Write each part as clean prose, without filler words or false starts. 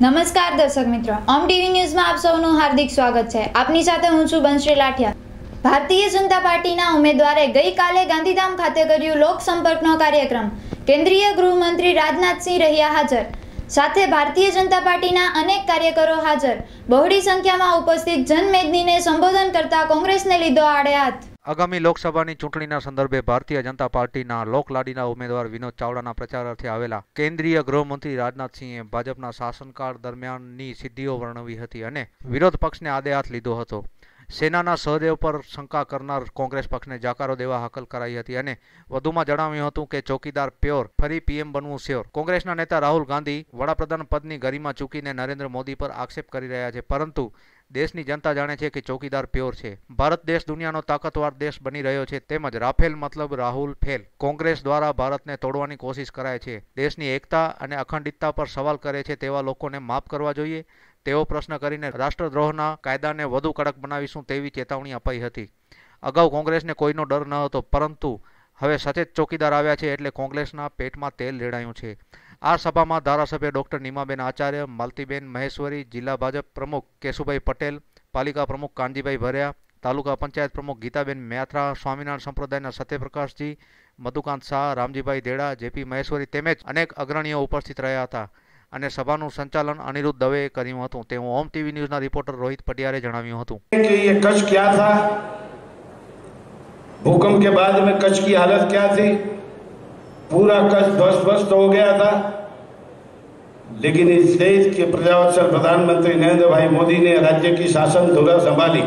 નમસ્કાર દર્શક મિત્રો, ઓમ ટીવી ન્યૂઝમાં આપ સૌનું હાર્દિક સ્વાગત છે। આપની સાથે હું છું બંશ્રી લાઠિયા। ભારતીય જનતા પાર્ટીના ઉમેદવારે ગઈકાલે ગાંધીધામ ખાતે કર્યું લોકસંપર્કનો કાર્યક્રમ। કેન્દ્રીય ગૃહમંત્રી રાજનાથસિંહ રહ્યા હાજર, સાથે ભારતીય જનતા પાર્ટીના અનેક કાર્યકરો હાજર। બહોળી સંખ્યામાં ઉપસ્થિત જનમેદનીને સંબોધન કરતા કોંગ્રેસને લીધો આડે હાથ। આગામી લોકસભાની ચૂંટણીના સંદર્ભે ભારતીય જનતા પાર્ટીના લોકલાડીના ઉમેદવાર વિનોદ ચાવડાના પ્રચારાર્થે આવેલા કેન્દ્રીય ગૃહમંત્રી રાજનાથસિંહે ભાજપના શાસનકાળ દરમિયાનની સિદ્ધિઓ વર્ણવી હતી અને વિરોધ પક્ષને આડે હાથ લીધો હતો। સેનાના સહદેવ પર શંકા કરનાર કોંગ્રેસ પક્ષને જાકારો દેવા હાકલ કરાઈ હતી અને વધુમાં જણાવ્યું હતું કે ચોકીદાર પ્યોર, ફરી પીએમ બનવું શ્યોર। કોંગ્રેસના નેતા રાહુલ ગાંધી વડાપ્રધાન પદની ગરિમા ચૂકીને નરેન્દ્ર મોદી પર આક્ષેપ કરી રહ્યા છે, પરંતુ દેશની જનતા જાણે છે કે ચોકીદાર પ્યોર છે। ભારત દેશ દુનિયાનો તાકાતવાર દેશ બની રહ્યો છે, તેમજ રાફેલ મતલબ રાહુલ ફેલ। કોંગ્રેસ દ્વારા ભારતને તોડવાની કોશિશ કરાય છે, દેશની એકતા અને અખંડિતતા પર સવાલ કરે છે તેવા લોકોને માફ કરવા જોઈએ તેવો પ્રશ્ન કરીને રાષ્ટ્રદ્રોહના કાયદાને વધુ કડક બનાવીશું તેવી ચેતવણી અપાઈ હતી। અગાઉ કોંગ્રેસને કોઈનો ડર ન હતો, પરંતુ હવે સચેત ચોકીદાર આવ્યા છે એટલે કોંગ્રેસના પેટમાં તેલ રેડાયું છે। આ સભામાં ધારાસભ્ય ડોક્ટર નીમાબેન આચાર્ય, માલતીબેન મહેશ્વરી, જિલ્લા ભાજપ પ્રમુખ કેશુભાઈ પટેલ, પાલિકા પ્રમુખ કાનજીભાઈ ભર્યા, તાલુકા પંચાયત પ્રમુખ ગીતાબેન મ્યાથરા, સ્વામિનારાયણ સંપ્રદાયના સત્યપ્રકાશજી, મધુકાંત શાહ, રામજીભાઈ દેડા, જેપી મહેશ્વરી તેમજ અનેક અગ્રણીઓ ઉપસ્થિત રહ્યા હતા અને સભાનું સંચાલન અનિરુદ્ધ દવેએ કર્યું હતું તેવું ઓમ ટીવી ન્યૂઝના રિપોર્ટર રોહિત પટિયારે જણાવ્યું હતું कि ये कच्छ क्या था, भूकंप के बाद में कच्छ की हालत क्या थी, पूरा कच्छ ध्वस्त हो गया था। लेकिन इस देश के प्रजावत्सल प्रधानमंत्री नरेंद्र भाई मोदी ने राज्य की शासन धुरा संभाली।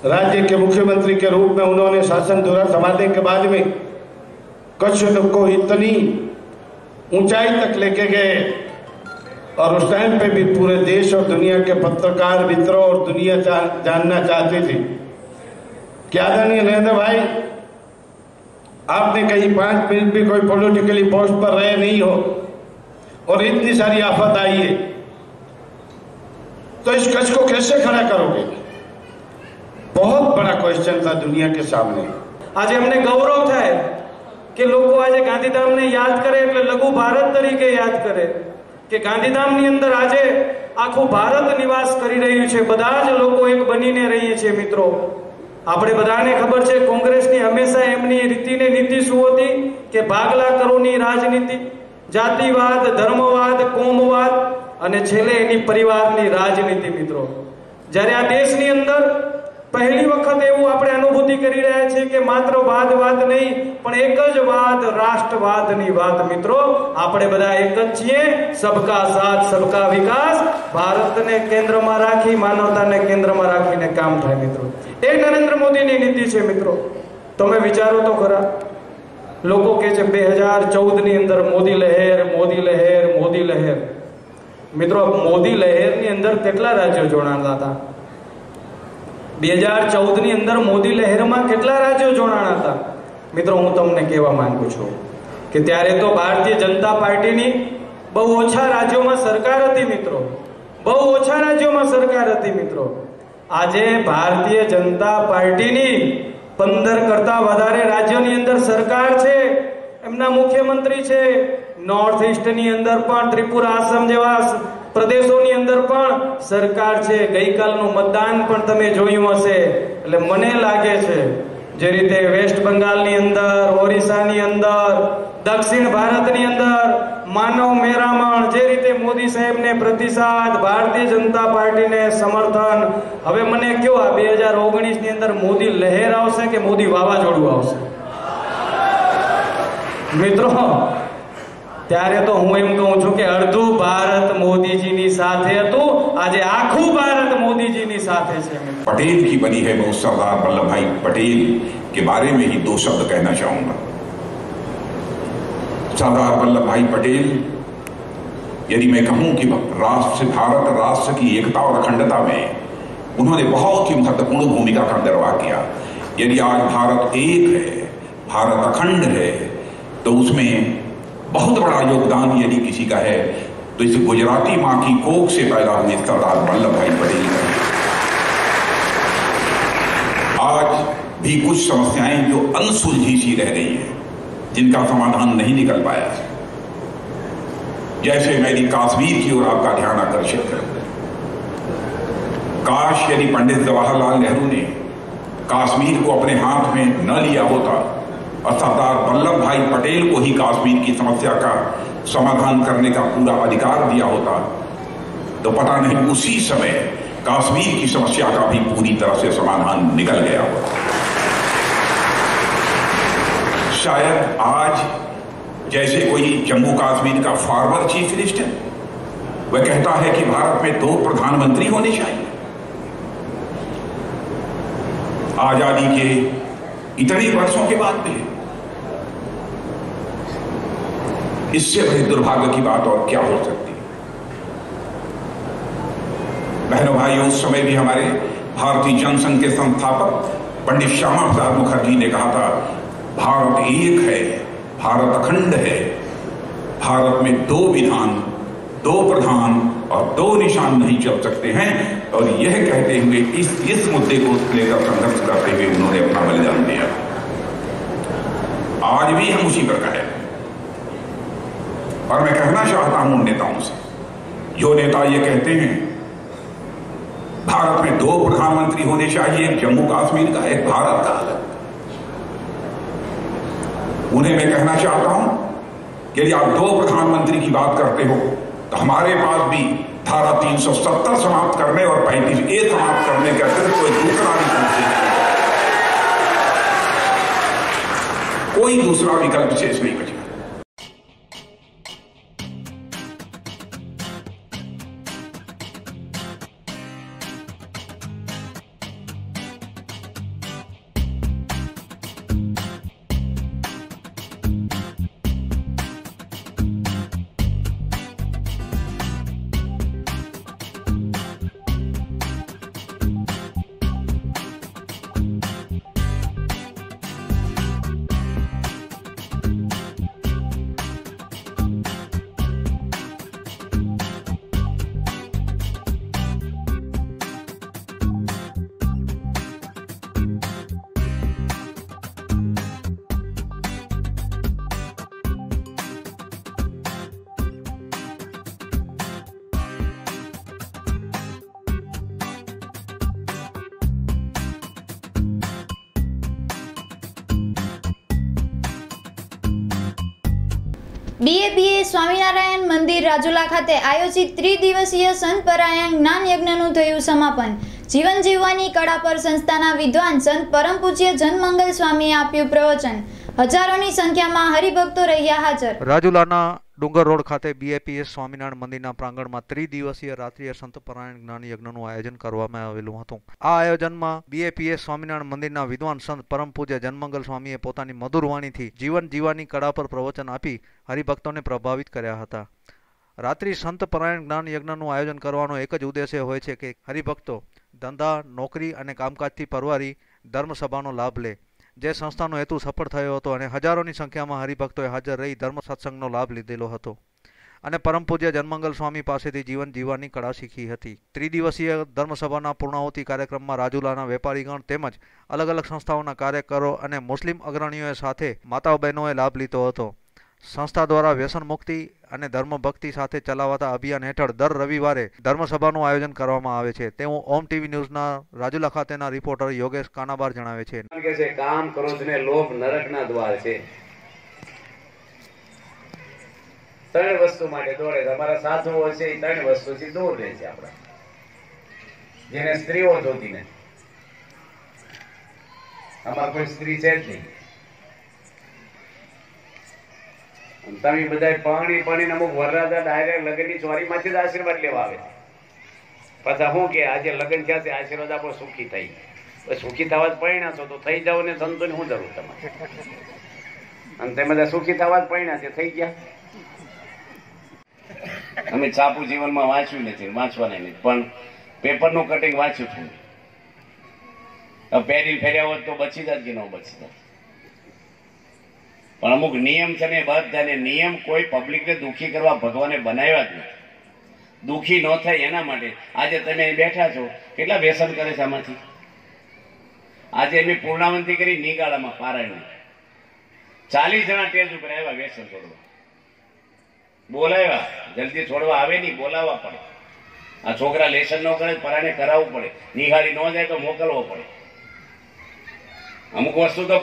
राज्य के मुख्यमंत्री के रूप में उन्होंने शासन धुरा संभालने के बाद में कच्छ को इतनी ऊंचाई तक लेके गए और उस टाइम पे भी पूरे देश और दुनिया के पत्रकार मित्रों और दुनिया जानना चाहती थी कि आदरणीय नरेंद्र भाई, आपने कहीं 5 मिनट भी कोई पॉलिटिकली पोस्ट पर रहे नहीं हो और इतनी सारी आफत आई है, तो इस कच्छ को कैसे खड़ा करोगे? बहुत बड़ा क्वेश्चन था दुनिया के सामने। आज हमने गौरव थाय કે લોકો આજે ગાંધીધામને યાદ કરે એટલે લઘુ ભારત તરીકે યાદ કરે કે ગાંધીધામની અંદર આજે આખું ભારત નિવાસ કરી રહ્યું છે। બધા જ લોકો એક બનીને રહીએ છીએ। મિત્રો, આપણે બધાને ખબર છે કોંગ્રેસની હંમેશા એમની રીતિને નીતિ શું હતી કે ભાગલા કરોની રાજનીતિ, જાતિવાદ, ધર્મવાદ, કોમવાદ અને છેલ્લે એની પરિવારની રાજનીતિ। મિત્રો, જ્યારે આ દેશની અંદર પહેલી વખત એવું આપણે અનુભૂતિ કરી રહ્યા છીએ કે માત્ર વાદ નહીં પણ એક જ વાદ, રાષ્ટ્રવાદની વાત। મિત્રો, આપણે બધા એક જ છીએ। સબકા સાથ, સબકા વિકાસ, ભારતને કેન્દ્રમાં રાખી, માનવતાને કેન્દ્રમાં રાખીને કામ થાય। મિત્રો, એ નરેન્દ્ર મોદીની નીતિ છે। મિત્રો, તમે વિચારો તો ખરા, લોકો કહે છે 2014 ની અંદર મોદી લહેર, મોદી લહેર, મોદી લહેર। મિત્રો, મોદી લહેરની અંદર કેટલા રાજ્યો જોડાણા હતા? 2014 ની અંદર મોદી લહેરમાં કેટલા રાજ્યો જોડાણા હતા? મિત્રો, હું તમને કહેવા માંગુ છું કે ત્યારે તો ભારતીય જનતા પાર્ટીની બહુ ઓછા રાજ્યોમાં સરકાર હતી। મિત્રો, બહુ ઓછા રાજ્યોમાં સરકાર હતી। મિત્રો, આજે ભારતીય જનતા પાર્ટીની 15 કરતા વધારે રાજ્યોની અંદર સરકાર છે, એમના મુખ્યમંત્રી છે। નોર્થ ઈસ્ટની અંદર પણ, ત્રિપુરા, આસામ જેવા પ્રદેશોની અંદર પણ સરકાર છે। ગઈકાલનું મતદાન પણ તમે જોયું હશે। એટલે મને લાગે છે જે રીતે વેસ્ટ બંગાળની અંદર, ઓરિસ્સાની અંદર, દક્ષિણ ભારતની અંદર માનવ મેરામણ, જે રીતે મોદી સાહેબને પ્રતિસાદ, ભારતીય જનતા પાર્ટીને સમર્થન, હવે મને કયો આ 2019 ની અંદર મોદી લહેર આવશે કે મોદી વાવાઝોડું આવશે? મિત્રો, ત્યારે તો હું એમ કહું છું કે અડધું ભારત મોદીજીની સાથે હતું, આજે આખું ભારત મોદીજીની સાથે છે। पटेल की बनी है, मैं सरदार वल्लभ भाई पटेल के बारे में ही 2 शब्द कहना चाहूंगा। सरदार वल्लभ भाई पटेल, यदि मैं कहूं कि भारत राष्ट्र की एकता और अखंडता में उन्होंने बहुत ही महत्वपूर्ण भूमिका का निर्वाह किया। यदि आज भारत एक है, भारत अखंड है, तो उसमें बहुत बड़ा योगदान यदि किसी का है तो इस गुजराती मां की कोख से पैदा हुए सरदार वल्लभ भाई पटेल का। आज भी कुछ समस्याएं जो अनसुलझी सी रह रही है, जिनका समाधान नहीं निकल पाया, जैसे मैंने कश्मीर की ओर आपका ध्यान आकर्षित कर दिया। काश यदि पंडित जवाहरलाल नेहरू ने कश्मीर को अपने हाथ में न लिया होता और सरदार वल्लभ भाई पटेल को ही कश्मीर की समस्या का समाधान करने का पूरा अधिकार दिया होता, तो पता नहीं उसी समय कश्मीर की समस्या का भी पूरी तरह से समाधान निकल गया होता। शायद आज जैसे कोई जम्मू कश्मीर का फॉरवर्ड चीफ मिनिस्टर वह कहता है कि भारत में 2 प्रधानमंत्री होने चाहिए। आजादी के इतने वर्षों के बाद भी इससे बड़े दुर्भाग्य की बात और क्या हो सकती है। बहनों भाइयों, उस समय भी हमारे भारतीय जनसंघ के संस्थापक पंडित श्यामा प्रसाद मुखर्जी ने कहा था, भारत एक है, भारत अखंड है, भारत में 2 विधान, 2 प्रधान और 2 निशान नहीं चल सकते हैं। और यह कहते हुए इस मुद्दे को लेकर संघर्ष करते हुए उन्होंने अपना बलिदान दिया। आज भी हम उसी पर कहे। और मैं कहना चाहता हूं उन नेताओं से, जो नेता ये कहते हैं भारत में 2 प्रधानमंत्री होने चाहिए, एक जम्मू कश्मीर का, एक भारत का अलग, उन्हें मैं कहना चाहता हूं कि यदि आप 2 प्रधानमंत्री की बात करते हो तो हमारे पास भी धारा 370 समाप्त करने और 35A समाप्त करने का सिर्फ कोई दूसरा विकल्प शेष नहीं बचा। બીએપીએ સ્વામિનારાયણ મંદિર રાજુલા ખાતે આયોજિત ત્રિદિવસીય સંત પરાયણ જ્ઞાન યજ્ઞનું થયું સમાપન। જીવન જીવવાની કળા પર સંસ્થાના વિદ્વાન સંત પરમ પૂજ્ય જનમંગલ સ્વામીએ આપ્યું પ્રવચન। હજારોની સંખ્યામાં હરિભક્તો રહ્યા હાજર। રાજુલાના ડુંગર રોડ ખાતે બીએપીએસ સ્વામિનારાયણ મંદિરના પ્રાંગણમાં ત્રિદિવસીય રાત્રિય સંત પરાયણ જ્ઞાન યજ્ઞનું આયોજન કરવામાં આવેલું હતું। આ આયોજનમાં બીએપીએસ સ્વામિનારાયણ મંદિરના વિદ્વાન સંત પરમ પૂજ્ય જનમંગલ સ્વામીએ પોતાની મધુર વાણીથી જીવન જીવવાની કળા પર પ્રવચન આપી હરિભક્તોને પ્રભાવિત કર્યા હતા। રાત્રિ સંત પરાયણ જ્ઞાન યજ્ઞનું આયોજન કરવાનો એક જ ઉદ્દેશ્ય હોય છે કે હરિભક્તો ધંધા, નોકરી અને કામકાજથી પરવારી ધર્મસભાનો લાભ લે। જે સંસ્થાનો હેતુ સફળ થયો હતો અને હજારોની સંખ્યામાં હરિભક્તોએ હાજર રહી ધર્મ સત્સંગનો લાભ લીધેલો હતો અને પરમ પૂજ્ય જનમંગલ સ્વામી પાસેથી જીવન જીવવાની કળા શીખી હતી। ત્રિદિવસીય ધર્મસભાના પૂર્ણાહુતિ કાર્યક્રમમાં રાજુલાના વેપારીગણ તેમજ અલગ અલગ સંસ્થાઓના કાર્યકરો અને મુસ્લિમ અગ્રણીઓએ સાથે માતાઓ બહેનોએ લાભ લીધો હતો। સંસ્થા દ્વારા વ્યસન મુક્તિ અને ધર્મ ભક્તિ સાથે ચલાવાતા અભિયાન હેઠળ દર રવિવારે ધર્મસભાનું આયોજન કરવામાં આવે છે તેવું ઓમ ટીવી ન્યૂઝના રાજુલા ખાતેના રિપોર્ટર યોગેશ કાનાબાર જણાવે છે। કામ ક્રોધ ને લોભ નરકના દ્વાર છે। 3 વસ્તુ માટે દોડે। તમારા સાધુઓ છે એ 3 વસ્તુથી દૂર રહે છે આપણા, જેને સ્ત્રીઓ જોતી નથી। અમાર કોઈ સ્ત્રી છે જ નહીં। તમે બધા પાણી અમુક વરરાજા ડાયરેક્ટ લગ્નની ચોરીમાંથી જ આશીર્વાદ લેવા આવે છે। પાછા શું કે આજે લગ્ન થયા છે, આશીર્વાદ આપણો સુખી થઈ। સુખી થવા જ પરિણ્યા છો તો થઈ જાવ ને સંતોની શું જરૂર તમારે? અને તમે બધા સુખી થવા જ પરિણ્યા છે, થઈ ગયા। અમે છાપું જીવનમાં વાંચ્યું નથી, વાંચવાના નથી, પણ પેપરનું કટિંગ વાંચ્યું છું। પેરી ફેર્યા હોત તો બચી જાત કે ન બચી જાત। પણ અમુક નિયમ છે ને બધાને નિયમ કોઈ પબ્લિકને દુઃખી કરવા ભગવાને બનાવ્યા જ નથી, દુઃખી ન થાય એના માટે। આજે તમે અહીં બેઠા છો, કેટલા વ્યસન કરે છે આમાંથી? આજે એમની પૂર્ણાવંતી કરી નિગાળામાં પારાયણ 40 જણા ટેજ ઉપર આવ્યા વ્યસન છોડવા। બોલાવ્યા, જલ્દી છોડવા આવે નહીં, બોલાવવા પડે. આ છોકરા લેસન ન કરે, પરાણે કરાવવું પડે. નિહાળી ન જાય તો મોકલવો પડે. અમુક વસ્તુ તો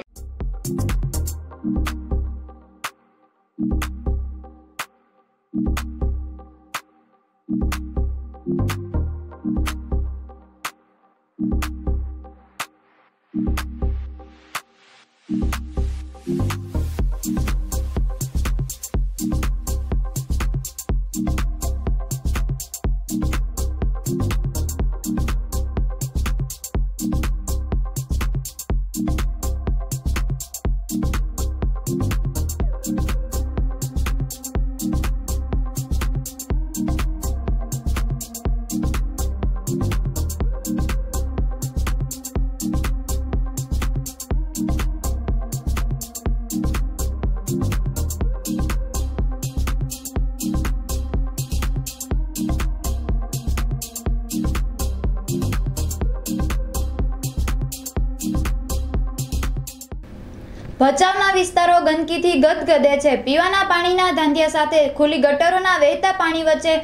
ભચાઉના વિસ્તારો ગંદકીથી ગદગદે છે. પીવાના પાણીના ધાંધિયા સાથે ખુલ્લી ગટરોના વહેતા પાણી વચ્ચે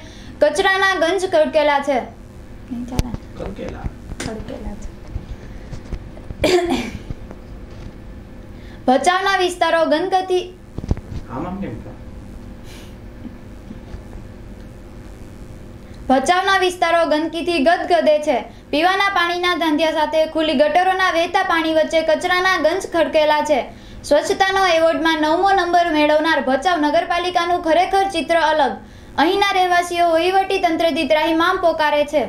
કચરાના ગંજ ખડકેલા છે. ભચાઉના વિસ્તારો ગંદકીથી ગદગદે છે. પીવાના પાણીના ધાંધિયા સાથે ખુલ્લી ગટરોના વહેતા પાણી વચ્ચે કચરાના ગંજ ખડકેલા છે. સ્વચ્છતાનો એવોર્ડમાં 9મો નંબર મેળવનાર ભચાઉ નગરપાલિકાનું ખરેખર ચિત્ર અલગ. અહીંના રહેવાસીઓ વહીવટી તંત્રથી ત્રાહિમામ પોકારે છે.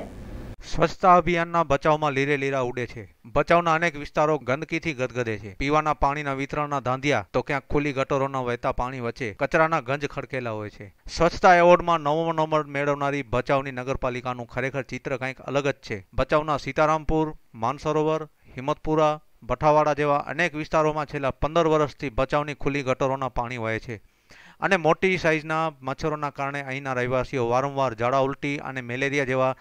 સ્વચ્છતા અભિયાનના ભચાઉમાં લીરે લીરા ઉડે છે. ભચાઉના અનેક વિસ્તારો ગંદકીથી ગદગદે છે. પીવાના પાણીના વિતરણના ધાંધિયા તો ક્યાંક ખુલ્લી ગટરોના વહેતા પાણી વચ્ચે કચરાના ગંજ ખડકેલા હોય છે. સ્વચ્છતા એવોર્ડમાં 9મો નંબર મેળવનારી ભચાઉની નગરપાલિકાનું ખરેખર ચિત્ર કંઈક અલગ જ છે. ભચાઉના સીતારામપુર, માનસરોવર, હિંમતપુરા, ભઠાવાડા જેવા અનેક વિસ્તારોમાં છેલ્લા 15 વર્ષથી ભચાઉની ખુલ્લી ગટરોના પાણી વહે છે અને મોટી સાઇઝના મચ્છરોના કારણે અહીંના રહેવાસીઓ વારંવાર ઝાડા ઉલટી અને મેલેરિયા જેવા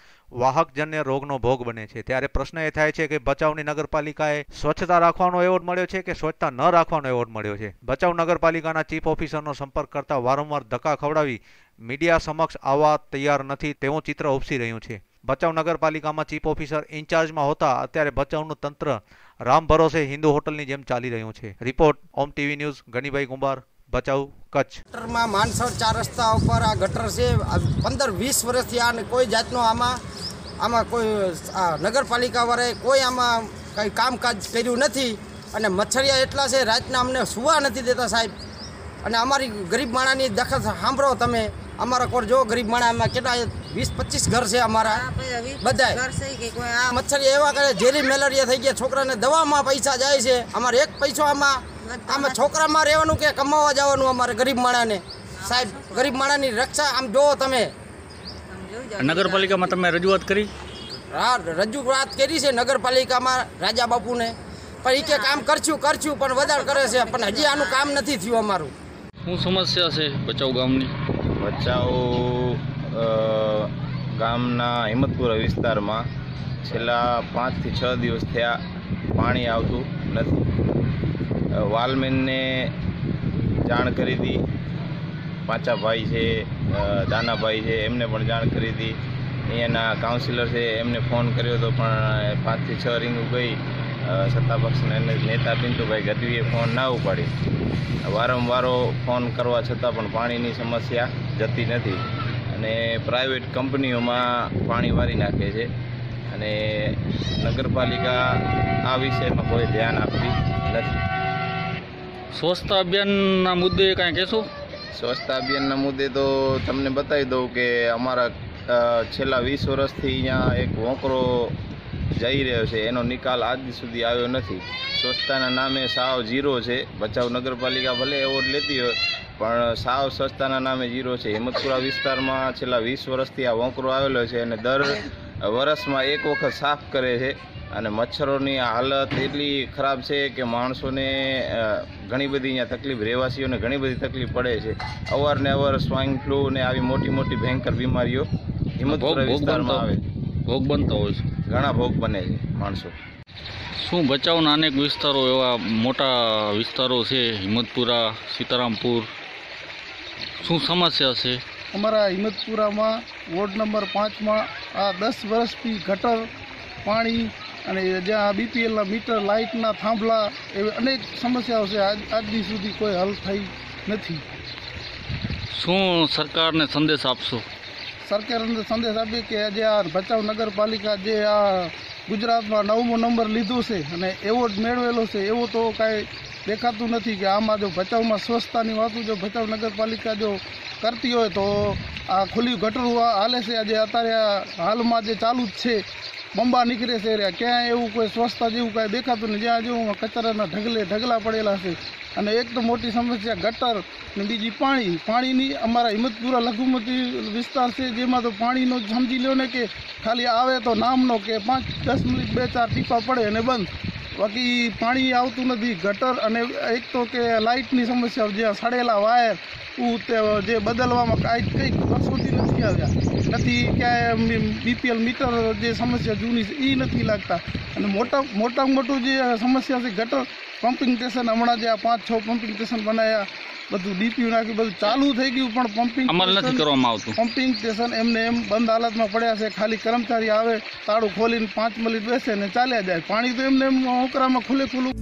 વાહકજન્ય રોગનો ભોગ બને છે. ત્યારે પ્રશ્ન એ થાય છે કે ભચાઉની નગરપાલિકાએ સ્વચ્છતા રાખવાનો એવોર્ડ મળ્યો છે કે સ્વચ્છતા ન રાખવાનો એવોર્ડ મળ્યો છે. ભચાઉ નગરપાલિકાના ચીફ ઓફિસરનો સંપર્ક કરતા વારંવાર ધક્કા ખવડાવી મીડિયા સમક્ષ આવવા તૈયાર નથી તેવું ચિત્ર ઉપસી રહ્યું છે. ભચાઉ નગરપાલિકામાં ચીફ ઓફિસર ઇન્ચાર્જમાં હોતા અત્યારે ભચાઉનું તંત્ર રામ ભરોસે હિન્દુ હોટલની જેમ ચાલી રહ્યું છે. રિપોર્ટ ઓમ ટીવી ન્યૂઝ, ગનીભાઈ કુંભાર, ભચાઉ, કચ્છ. ગટરમાં માનસર 4 રસ્તા ઉપર આ ગટર છે. 15-20 વર્ષથી આ કોઈ જાતનો આમાં કોઈ નગરપાલિકાવાળાએ કોઈ આમાં કંઈ કામકાજ કર્યું નથી અને મચ્છરિયા એટલા છે, રાતના અમને સુવા નથી દેતા સાહેબ. અને અમારી ગરીબ માણાની દખલ સાંભળો તમે. અમારા કોર જો ગરીબ માણામાં કેટલા 20-25 ઘર છે અમારા, બધા મચ્છરિયા એવા કરે, ઝેરી મેલેરિયા થઈ ગયા. છોકરાને દવામાં પૈસા જાય છે. અમારે એક પૈસો આમાં છોકરામાં રહેવાનું કે કમાવા જવાનું અમારે ગરીબ માણાને સાહેબ. ગરીબ માણાની રક્ષા આમ જોવો તમે. નગરપાલિકામાં તમે રજૂઆત કરી? હા, રજૂઆત કરી છે નગરપાલિકામાં રાજા બાપુને, પણ એ કે કામ કરશું પણ વધારે કરે છે, પણ હજી આનું કામ નથી થયું અમારું. શું સમસ્યા છે ભચાઉ ગામની? ભચાઉ ગામના હિંમતપુરા વિસ્તારમાં છેલ્લા 5 થી 6 દિવસ થયા પાણી આવતું નથી. વાલમેનને જાણ કરી હતી, પાંચાભાઈ છે, દાનાભાઈ છે, એમને પણ જાણ કરી હતી. અહીંયાના કાઉન્સિલર છે એમને ફોન કર્યો હતો, પણ 5 થી 6 રિંગ ગઈ. સત્તાપક્ષના નેતા પિન્ટુભાઈ ગઢવીએ ફોન ના ઉપાડી. વારંવાર ફોન કરવા છતાં પણ પાણીની સમસ્યા જતી નથી અને પ્રાઇવેટ કંપનીઓમાં પાણી વારી નાખે છે અને નગરપાલિકા આ વિષયમાં કોઈ ધ્યાન આપતી નથી. સ્વચ્છતા અભિયાનના મુદ્દે કાંઈ કહેશો? સ્વચ્છતા અભિયાનના મુદ્દે તો તમને બતાવી દઉં કે અમારા છેલ્લા 20 વર્ષથી અહીંયા એક વોંકરો જઈ રહ્યો છે, એનો નિકાલ આજ સુધી આવ્યો નથી. સ્વચ્છતાના નામે સાવ ઝીરો છે. ભચાઉ નગરપાલિકા ભલે એવોર્ડ લેતી હોય પણ સાવ સ્વચ્છતાના નામે ઝીરો છે. હિંમતપુરા વિસ્તારમાં છેલ્લા 20 વર્ષથી આ વોંકરો આવેલો છે અને દર વર્ષમાં એક વખત સાફ કરે છે અને મચ્છરોની હાલત એટલી ખરાબ છે કે માણસોને ઘણી બધી અહીંયા તકલીફ, રહેવાસીઓને ઘણી બધી તકલીફ પડે છે. અવારનવાર સ્વાઇન ફ્લૂ ને આવી મોટી ભયંકર બીમારીઓ હિંમતપુરા વિસ્તારમાં આવે. ભોગ બનતા હોય છે, ઘણા ભોગ બને છે માણસો. શું ભચાઉના અનેક વિસ્તારો એવા મોટા વિસ્તારો છે, હિંમતપુરા, સીતારામપુર, શું સમસ્યા છે? અમારા હિંમતપુરામાં વોર્ડ નંબર 5 માં આ 10 વર્ષથી ગટર પાણી અને જ્યાં બીપીએલના મીટર લાઇટના થાંભલા એવી અનેક સમસ્યાઓ છે. આજની સુધી કોઈ હલ થઈ નથી. શું સરકારને સંદેશ આપશો? સરકારને સંદેશ આપીએ કે આજે આ ભચાઉ નગરપાલિકા જે આ ગુજરાતમાં 9મો નંબર લીધો છે અને એવોર્ડ મેળવેલો છે, એવું તો કાંઈ દેખાતું નથી કે આમાં જો ભચાઉમાં સ્વચ્છતાની વાતો જો ભચાઉ નગરપાલિકા જો કરતી હોય તો આ ખુલ્લી ગટરો હાલે છે આજે અત્યારે હાલમાં જે ચાલુ જ છે, બંબા નીકળે છે, ક્યાંય એવું કોઈ સ્વચ્છતા જેવું કાંઈ દેખાતું નહીં. જ્યાં જેવું કચરાના ઢગલા પડેલા છે. અને એક તો મોટી સમસ્યા ગટર ને બીજી પાણીની. અમારા હિંમતપુરા લઘુમતી વિસ્તાર છે, જેમાં તો પાણીનો સમજી લો ને કે ખાલી આવે તો નામનો કે 5-10 મિનિટ 2-4 ટીપા પડે અને બંધ, બાકી પાણી આવતું નથી. ગટર અને એક તો કે લાઇટની સમસ્યા, જ્યાં સડેલા વાયર જે બદલવામાં કંઈક વર્ષોથી નથી આવ્યા, નથી ક્યાંય બીપીએલ મીટર જે સમસ્યા જૂની છે એ નથી લાગતા. અને મોટામાં મોટું જે સમસ્યા છે ગટર પમ્પિંગ સ્ટેશન, હમણાં જે આ 5-6 પમ્પિંગ સ્ટેશન બનાવ્યા, બધું ડીપીયુ નાખી બધું ચાલુ થઈ ગયું, પણ અમલ નથી કરવામાં આવતું. પમ્પિંગ સ્ટેશન એમને એમ બંધ હાલતમાં પડ્યા છે. ખાલી કર્મચારી આવે, તાળું ખોલીને 5 મિનિટ બેસે ને ચાલ્યા જાય. પાણી તો એમને એમ ઓકરામાં ખુલ્લું.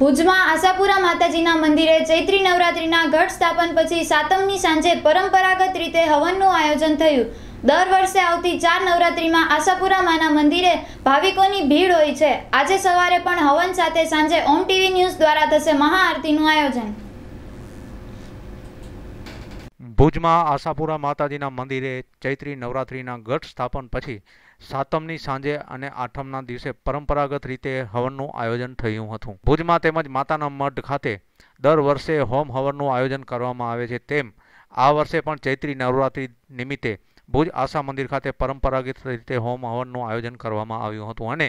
ભુજમાં આશાપુરા માતાજીના મંદિરે ચૈત્રી નવરાત્રીના ઘટ સ્થાપન પછી સાતમની સાંજે પરંપરાગત રીતે હવનનું આયોજન થયું. દર વર્ષે આવતી 4 નવરાત્રીમાં આશાપુરા માના મંદિરે ભાવિકોની ભીડ હોય છે. આજે સવારે પણ હવન સાથે સાંજે ઓમ ટીવી ન્યૂઝ દ્વારા થશે મહાઆરતીનું આયોજન. ભુજમાં આશાપુરા માતાજીના મંદિરે ચૈત્રી નવરાત્રીના ઘટ સ્થાપન પછી સાતમની સાંજે અને આઠમના દિવસે પરંપરાગત રીતે હવનનું આયોજન થયું હતું. ભુજમાં તેમજ માતાના મઢ ખાતે દર વર્ષે હોમ હવનનું આયોજન કરવામાં આવે છે, તેમ આ વર્ષે પણ ચૈત્રી નવરાત્રી નિમિત્તે ભુજ આશા મંદિર ખાતે પરંપરાગત રીતે હોમ હવનનું આયોજન કરવામાં આવ્યું હતું અને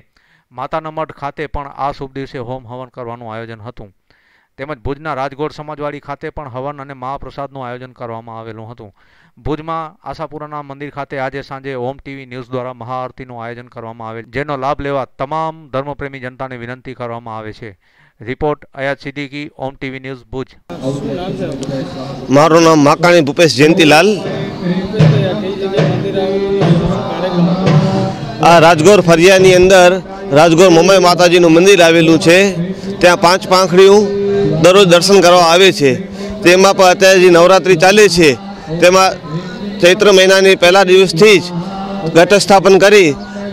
માતાના મઢ ખાતે પણ આ શુભ દિવસે હોમ હવન કરવાનું આયોજન હતું. તેમજ ભુજના રાજગોળ સમાજવાડી ખાતે પણ હવન અને મહાપ્રસાદનું આયોજન કરવામાં આવેલું હતું. ભુજમાં આશાપુરાના મંદિર ખાતે આજે સાંજે ઓમ ટીવી ન્યૂઝ દ્વારા મહાઆરતીનું આયોજન કરવામાં આવેલ, જેનો લાભ લેવા તમામ ધર્મપ્રેમી જનતાને વિનંતી કરવામાં આવે છે. રિપોર્ટ અયાજ સિદ્દીકી, ઓમ ટીવી ન્યૂઝ, ભુજ. મારું નામ માકાણી ભૂપેશ જયંતિલાલ. આ રાજગોર ફરિયાની અંદર રાજગોર મોમાઈ માતાજીનું મંદિર આવેલું છે. ત્યાં 5 પાંખડીઓ દરરોજ દર્શન કરવા આવે છે. તેમાં પણ અત્યારે જે નવરાત્રિ ચાલે છે તેમાં ચૈત્ર મહિનાની પહેલા દિવસથી જ ઘટ સ્થાપન કરી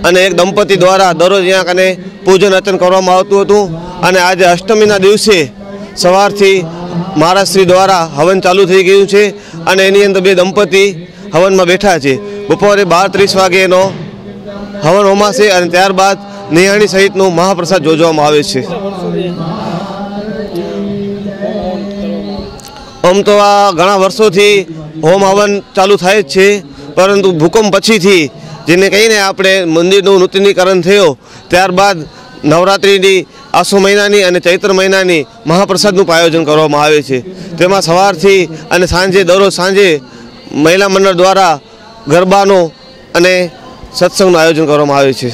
અને એક દંપતી દ્વારા દરરોજ અહીંયા કને પૂજન અર્ચન કરવામાં આવતું હતું. અને આજે અષ્ટમીના દિવસે સવારથી મહારાજશ્રી દ્વારા હવન ચાલુ થઈ ગયું છે અને એની અંદર 2 દંપતી હવનમાં બેઠા છે. બપોરે 12:30 વાગે એનો હવન હોમાશે અને ત્યારબાદ નિહાણી સહિતનું મહાપ્રસાદ યોજવામાં આવે છે. આમ તો આ ઘણા વર્ષોથી હોમ હવન ચાલુ થાય જ છે, પરંતુ ભૂકંપ પછીથી જેને કહીને આપણે મંદિરનું નૂતનીકરણ થયો ત્યારબાદ નવરાત્રિની આસો મહિનાની અને ચૈત્ર મહિનાની મહાપ્રસાદનું આયોજન કરવામાં આવે છે. તેમાં સવારથી અને સાંજે દરરોજ સાંજે મહિલા મંડળ દ્વારા ગરબાનો અને સત્સંગનું આયોજન કરવામાં આવે છે.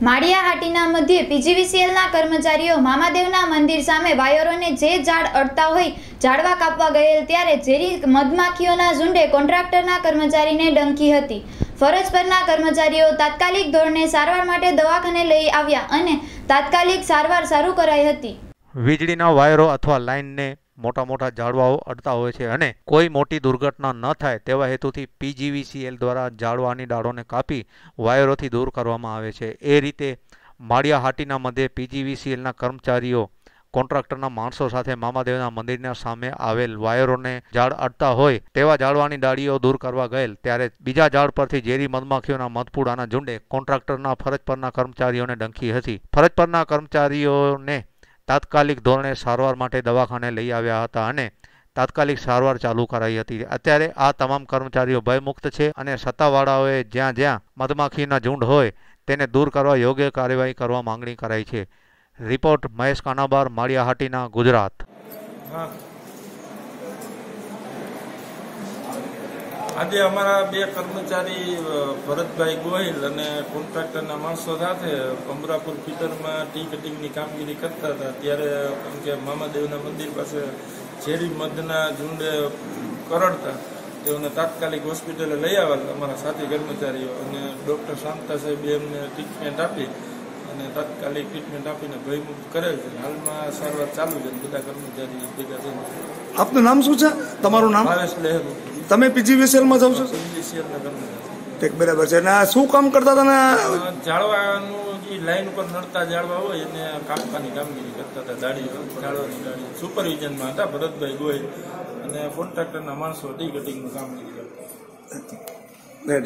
માળિયાહાટીના મધ્યે પીજીવીસીએલના કર્મચારીઓ મામાદેવના મંદિર સામે વાયરોને જે ઝાડ અડતા હોય ઝાડવા કાપવા ગયેલ ત્યારે ઝેરી મધમાખીઓના ઝુંડે કોન્ટ્રાક્ટરના કર્મચારીને ડંકી હતી. ફરજ પરના કર્મચારીઓ તાત્કાલિક ધોરણે સારવાર માટે દવાખાને લઈ આવ્યા અને તાત્કાલિક સારવાર શરૂ કરાઈ હતી. વીજળીના વાયરો અથવા લાઇનને મોટા મોટા ઝાડવાઓ અડતા હોય છે અને કોઈ મોટી દુર્ઘટના ન થાય તેવા હેતુથી પીજીવીસીએલ દ્વારા ઝાડવાની ડાળોને કાપી વાયરોથી દૂર કરવામાં આવે છે. એ રીતે માળિયાહાટીના મધ્યે પીજીવીસીએલના કર્મચારીઓ કોન્ટ્રાક્ટરના માણસો સાથે મામાદેવના મંદિરના સામે આવેલ વાયરોને ઝાડ અડતા હોય તેવા ઝાડવાની ડાળીઓ દૂર કરવા ગયેલ ત્યારે બીજા ઝાડ પરથી ઝેરી મધમાખીઓના મધપૂડાના ઝુંડે કોન્ટ્રાક્ટરના ફરજ પરના કર્મચારીઓને ડંખી હતી. ફરજ પરના કર્મચારીઓને તાત્કાલિક ધોરણે સારવાર માટે દવાખાને લઈ આવ્યા હતા અને તાત્કાલિક સારવાર ચાલુ કરાઈ હતી. અત્યારે આ તમામ કર્મચારીઓ ભયમુક્ત છે અને સત્તાવાળાઓએ જ્યાં જ્યાં મધમાખીના ઝુંડ હોય તેને દૂર કરવા યોગ્ય કાર્યવાહી કરવા માંગણી કરાઈ છે. રિપોર્ટ મહેશ કાનાબાર, માળિયાહાટીના, ગુજરાત. આજે અમારા બે કર્મચારી ભરતભાઈ ગોહિલ અને કોન્ટ્રાક્ટરના માણસો સાથે અમરાપુર ફીટરમાં ટી કટિંગની કામગીરી કરતા હતા. ત્યારે કેમ કે મામાદેવના મંદિર પાસે ઝેરી મધના ઝુંડે કરડતા તેઓને તાત્કાલિક હોસ્પિટલે લઈ આવેલા અમારા સાથી કર્મચારીઓ અને ડૉક્ટર શાંતા સાહેબે એમને ટ્રીટમેન્ટ આપી અને તાત્કાલિક ટ્રીટમેન્ટ આપીને ભયમુક્ત કરેલ છે. હાલમાં સારવાર ચાલુ છે. બધા કર્મચારી ભેગા થઈને. આપનું નામ શું છે? તમારું નામ? ભાવેશ લહેરુ. તમે પીજીવીસીએલમાં જાવ છો? પીજીવીસીએલના કર્મચારી. ઠીક, બરાબર છે. અને શું કામ કરતા હતા? ઝાડવાનું જે લાઈન ઉપર નડતા ઝાડવા હોય એને કાપવાની કામગીરી કરતા હતા. ઝાડવાની ડાળી સુપરવિઝનમાં હતા ભરતભાઈ ગોહિલ અને કોન્ટ્રાક્ટરના માણસો ટી કટિંગનું કામગીરી કરતા હતા.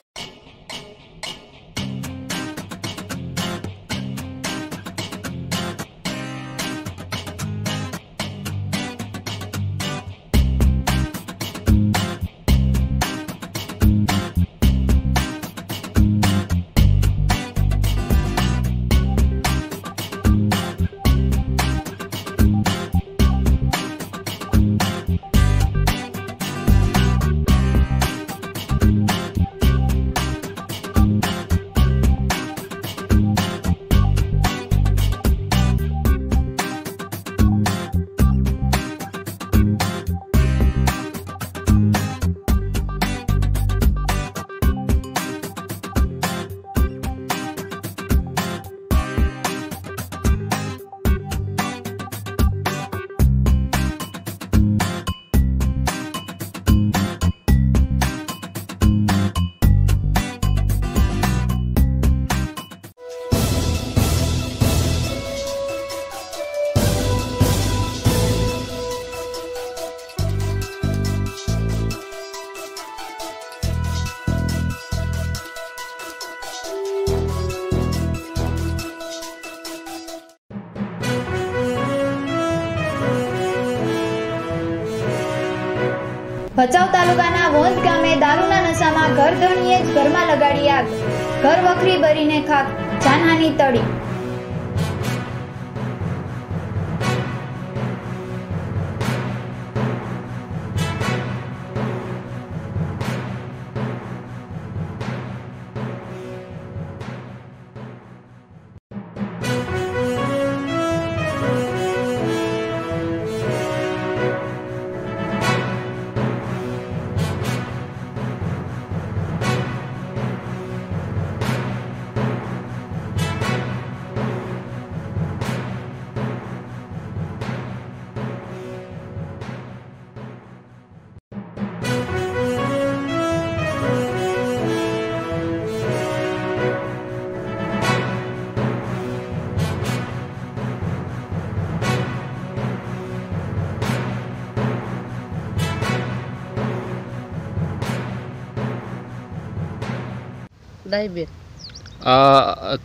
ભચાઉ તાલુકાના વોંધ ગામે દારૂના નશામાં ઘર ધણીએ જ ઘરમાં લગાડી આગ. ઘર વખરી બળીને ખાક, જાનહાની ટળી.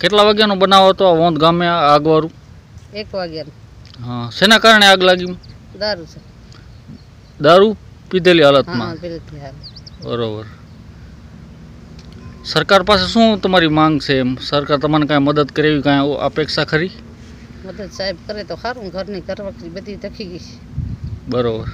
કેટલા વાગ્યાનો બનાવ હતો આ વોંધ ગામે આગવાળું? 1 વાગ્યાનો. હા, શેના કારણે આગ લાગી? દારૂ છે. દારૂ પીધેલી હાલતમાં? હા, પીધેલી હાલત. બરોબર. સરકાર પાસે શું તમારી માંગ છે? સરકાર તમને કાંઈ મદદ કરે એવી કાંઈ અપેક્ષા ખરી? મદદ સાહેબ કરે તો સારું. ઘરની ઘરવખરી બધી તખી ગઈ છે. બરોબર.